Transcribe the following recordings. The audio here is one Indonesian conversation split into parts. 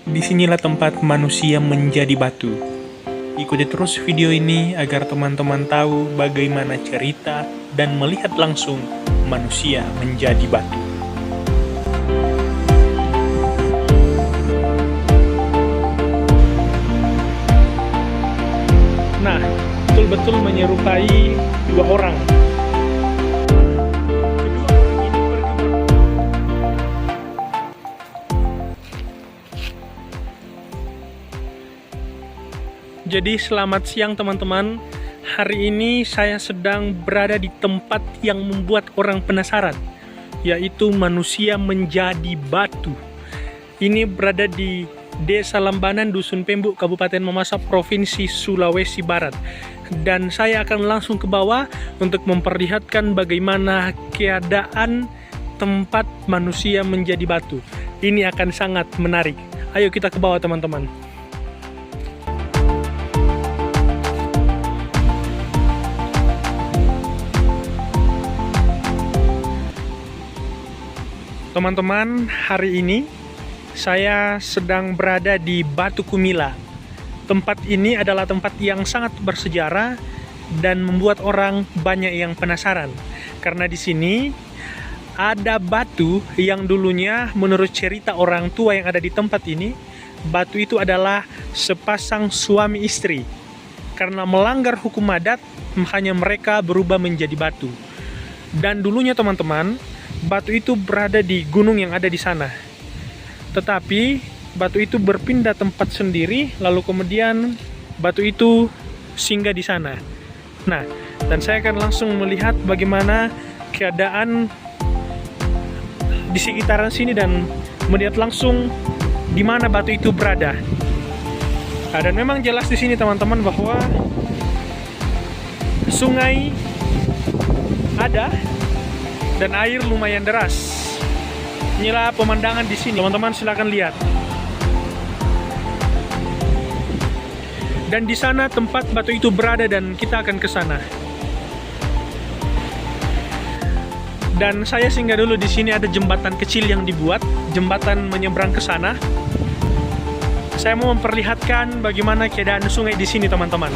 Disinilah tempat manusia menjadi batu. Ikuti terus video ini agar teman-teman tahu bagaimana cerita dan melihat langsung manusia menjadi batu. Nah, betul-betul menyerupai dua orang. Jadi selamat siang teman-teman. Hari ini saya sedang berada di tempat yang membuat orang penasaran, yaitu manusia menjadi batu. Ini berada di Desa Lambanan, Dusun Pembuk, Kabupaten Mamasa, Provinsi Sulawesi Barat. Dan saya akan langsung ke bawah untuk memperlihatkan bagaimana keadaan tempat manusia menjadi batu. Ini akan sangat menarik. Ayo kita ke bawah teman-teman. Teman-teman, hari ini saya sedang berada di Batu Kumila. Tempat ini adalah tempat yang sangat bersejarah dan membuat orang banyak yang penasaran. Karena di sini ada batu yang dulunya menurut cerita orang tua yang ada di tempat ini, batu itu adalah sepasang suami istri. Karena melanggar hukum adat, hanya mereka berubah menjadi batu. Dan dulunya teman-teman, batu itu berada di gunung yang ada di sana. Tetapi batu itu berpindah tempat sendiri, lalu kemudian batu itu singgah di sana. Nah, dan saya akan langsung melihat bagaimana keadaan di sekitaran sini dan melihat langsung di mana batu itu berada. Nah, dan memang jelas di sini teman-teman bahwa sungai ada dan air lumayan deras. Inilah pemandangan di sini. Teman-teman silakan lihat. Dan di sana tempat batu itu berada dan kita akan ke sana. Dan saya singgah dulu di sini, ada jembatan kecil yang dibuat, jembatan menyeberang ke sana. Saya mau memperlihatkan bagaimana keadaan sungai di sini, teman-teman.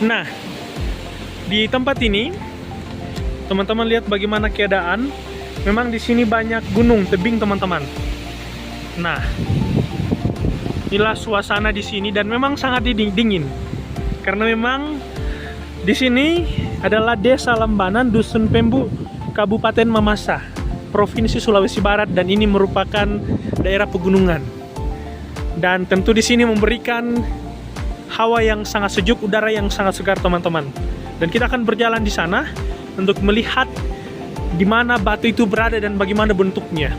Nah, di tempat ini, teman-teman lihat bagaimana keadaan. Memang di sini banyak gunung, tebing teman-teman. Nah, inilah suasana di sini dan memang sangat dingin. Karena memang di sini adalah Desa Lambanan, Dusun Pembuk, Kabupaten Mamasa, Provinsi Sulawesi Barat, dan ini merupakan daerah pegunungan. Dan tentu di sini memberikan hawa yang sangat sejuk, udara yang sangat segar teman-teman. Dan kita akan berjalan di sana untuk melihat di mana batu itu berada dan bagaimana bentuknya.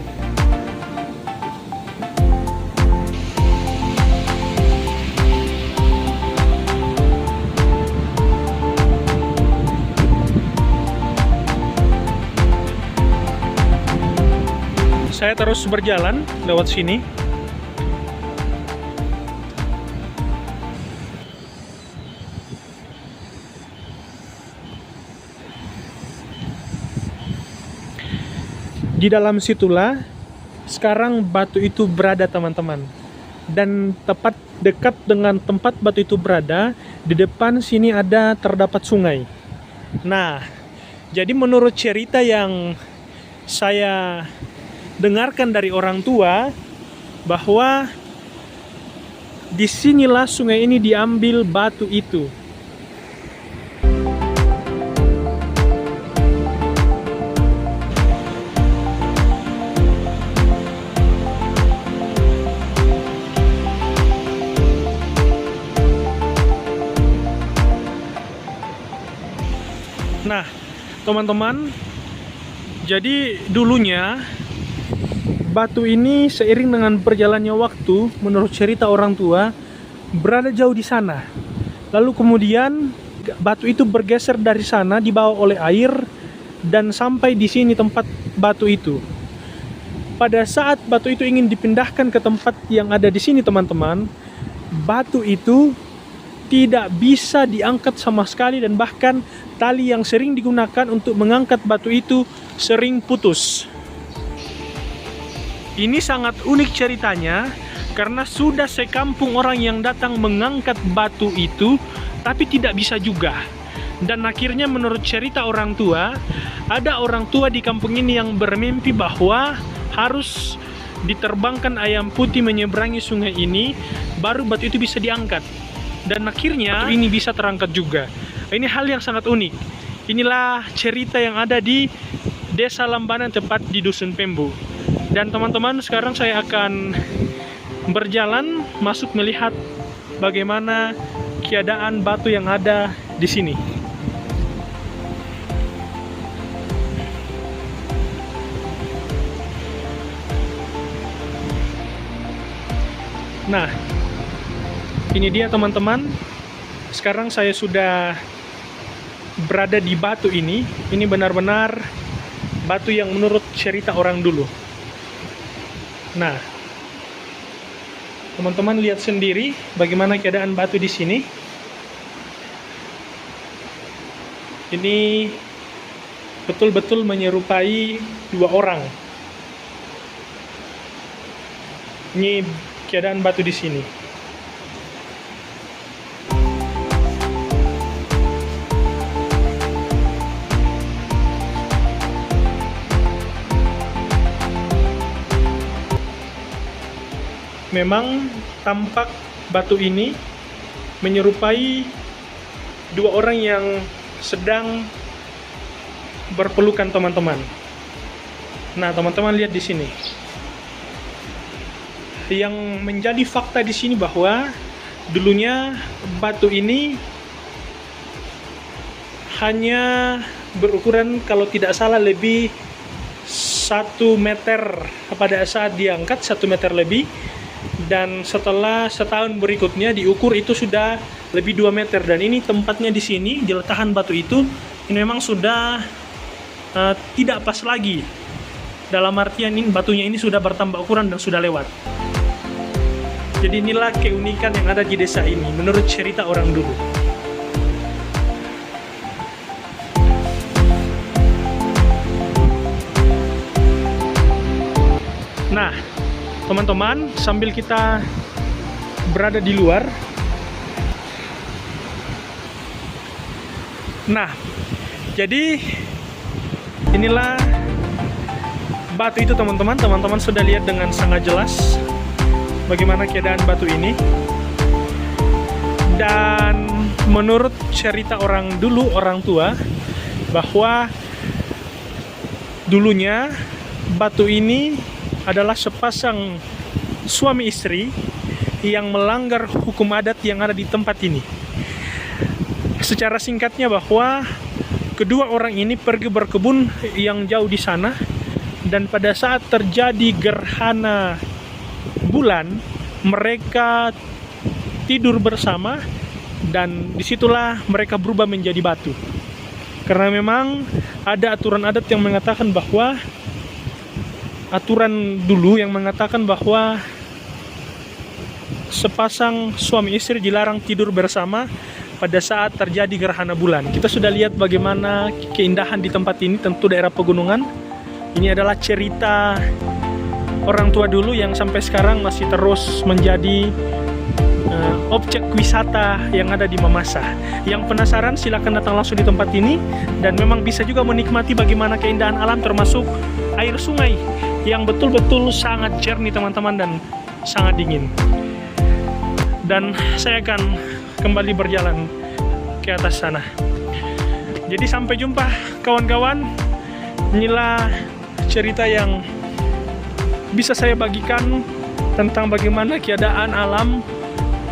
Saya terus berjalan lewat sini. Di dalam situlah sekarang batu itu berada teman-teman. Dan tepat dekat dengan tempat batu itu berada, di depan sini terdapat sungai. Nah, jadi menurut cerita yang saya dengarkan dari orang tua, bahwa disinilah sungai ini diambil batu itu. Nah, teman-teman, jadi dulunya batu ini seiring dengan berjalannya waktu, menurut cerita orang tua, berada jauh di sana. Lalu kemudian batu itu bergeser dari sana, dibawa oleh air, dan sampai di sini tempat batu itu. Pada saat batu itu ingin dipindahkan ke tempat yang ada di sini, teman-teman, batu itu tidak bisa diangkat sama sekali, dan bahkan tali yang sering digunakan untuk mengangkat batu itu sering putus. Ini sangat unik ceritanya, karena sudah sekampung orang yang datang mengangkat batu itu, tapi tidak bisa juga. Dan akhirnya menurut cerita orang tua, ada orang tua di kampung ini yang bermimpi bahwa harus diterbangkan ayam putih menyeberangi sungai ini, baru batu itu bisa diangkat. Dan akhirnya batu ini bisa terangkat juga. Ini hal yang sangat unik. Inilah cerita yang ada di Desa Lambanan, tepat di Dusun Pembu. Dan teman-teman, sekarang saya akan berjalan masuk melihat bagaimana keadaan batu yang ada di sini. Nah, ini dia teman-teman. Sekarang saya sudah berada di batu ini. Ini benar-benar batu yang menurut cerita orang dulu. Nah, teman-teman lihat sendiri bagaimana keadaan batu di sini. Ini betul-betul menyerupai dua orang. Ini keadaan batu di sini. Memang tampak batu ini menyerupai dua orang yang sedang berpelukan, teman-teman. Nah, teman-teman lihat di sini. Yang menjadi fakta di sini bahwa dulunya batu ini hanya berukuran, kalau tidak salah, lebih 1 meter pada saat diangkat, 1 meter lebih. Dan setelah setahun berikutnya diukur itu sudah lebih 2 meter. Dan ini tempatnya di sini, di letahan batu itu, ini memang sudah tidak pas lagi. Dalam artian ini batunya ini sudah bertambah ukuran dan sudah lewat. Jadi inilah keunikan yang ada di desa ini menurut cerita orang dulu. Nah, teman-teman, sambil kita berada di luar, nah, jadi inilah batu itu, teman-teman. Teman-teman sudah lihat dengan sangat jelas bagaimana keadaan batu ini. Dan menurut cerita orang dulu, orang tua, bahwa dulunya batu ini adalah sepasang suami istri yang melanggar hukum adat yang ada di tempat ini. Secara singkatnya, bahwa kedua orang ini pergi berkebun yang jauh di sana, dan pada saat terjadi gerhana bulan, mereka tidur bersama, dan disitulah mereka berubah menjadi batu. Karena memang ada aturan adat yang mengatakan bahwa sepasang suami istri dilarang tidur bersama pada saat terjadi gerhana bulan. Kita sudah lihat bagaimana keindahan di tempat ini, tentu daerah pegunungan. Ini adalah cerita orang tua dulu yang sampai sekarang masih terus menjadi objek wisata yang ada di Mamasa. Yang penasaran silakan datang langsung di tempat ini, dan memang bisa juga menikmati bagaimana keindahan alam, termasuk air sungai yang betul-betul sangat jernih, teman-teman, dan sangat dingin. Dan saya akan kembali berjalan ke atas sana. Jadi sampai jumpa kawan-kawan. Inilah cerita yang bisa saya bagikan tentang bagaimana keadaan alam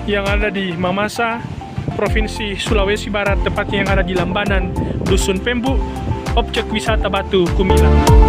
yang ada di Mamasa, Provinsi Sulawesi Barat, tepatnya yang ada di Lambanan, Dusun Pembu, objek wisata Batu Kumila.